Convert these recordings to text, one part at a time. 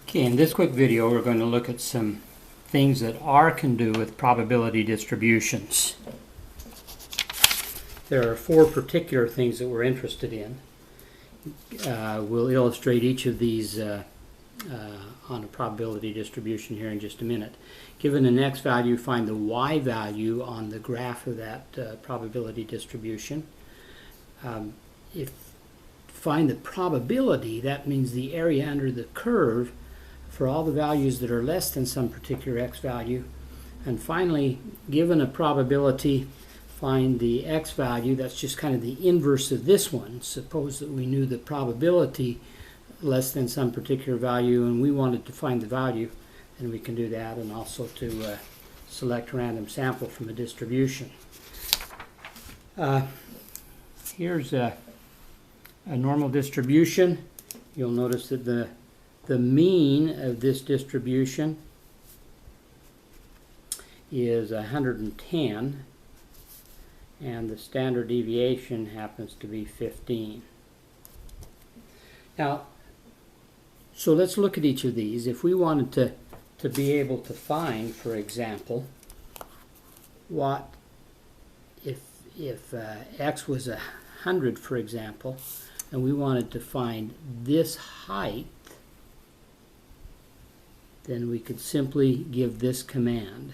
Okay, in this quick video we're going to look at some things that R can do with probability distributions. There are four particular things that we're interested in. We'll illustrate each of these on a probability distribution here in just a minute. Given an x value, find the y value on the graph of that probability distribution. If find the probability, that means the area under the curve for all the values that are less than some particular x value. And finally, given a probability, find the x value. That's just kind of the inverse of this one. Suppose that we knew the probability less than some particular value and we wanted to find the value, and we can do that, and also to select a random sample from a distribution. Here's a normal distribution. You'll notice that the mean of this distribution is 110, and the standard deviation happens to be 15. Now, so let's look at each of these. If we wanted to be able to find, for example, what if x was 100, for example, and we wanted to find this height, then we could simply give this command.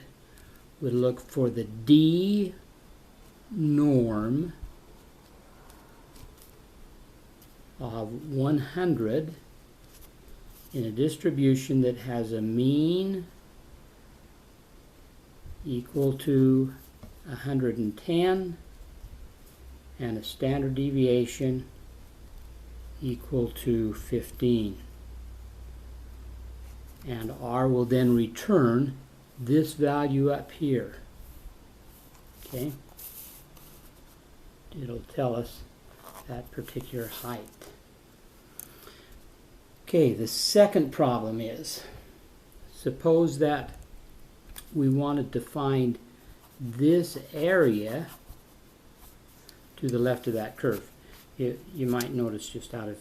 We'd look for the d norm of 100 in a distribution that has a mean equal to 110 and a standard deviation equal to 15. And R will then return this value up here. Okay? It'll tell us that particular height. Okay, the second problem is, suppose that we wanted to find this area to the left of that curve. You might notice, just out of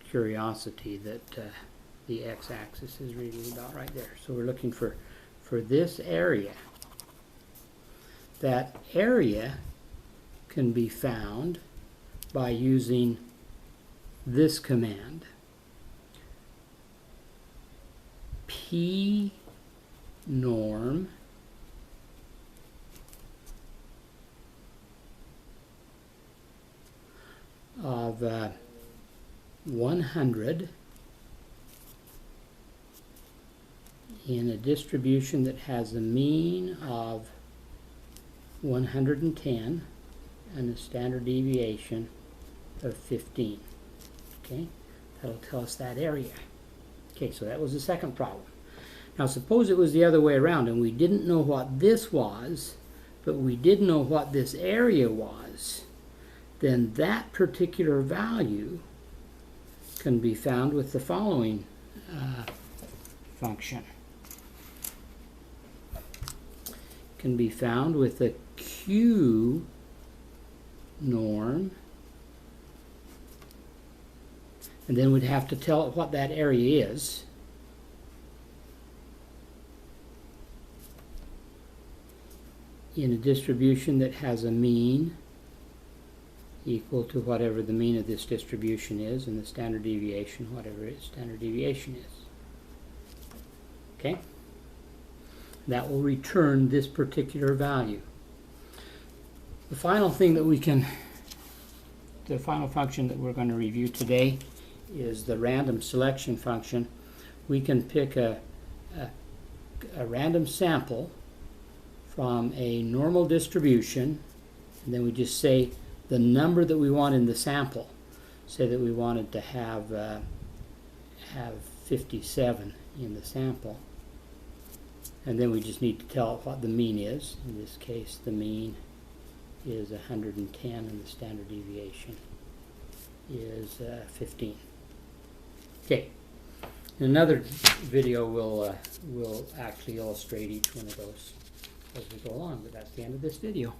curiosity, that the x-axis is really about right there. So we're looking for this area. That area can be found by using this command. P norm of 100 in a distribution that has a mean of 110 and a standard deviation of 15. Okay, that'll tell us that area. Okay, so that was the second problem. Now suppose it was the other way around and we didn't know what this was, but we did know what this area was. Then that particular value can be found with the following function. Can be found with the Q norm, and then we'd have to tell it what that area is. In a distribution that has a mean equal to whatever the mean of this distribution is, and the standard deviation, whatever its standard deviation is. Okay? That will return this particular value. The final thing that the final function that we're going to review today is the random selection function. We can pick a random sample from a normal distribution, and then we just say the number that we want in the sample. Say that we wanted to have 57 in the sample, and then we just need to tell it what the mean is. In this case, the mean is 110 and the standard deviation is 15. Okay, in another video we'll actually illustrate each one of those as we go along, but that's the end of this video.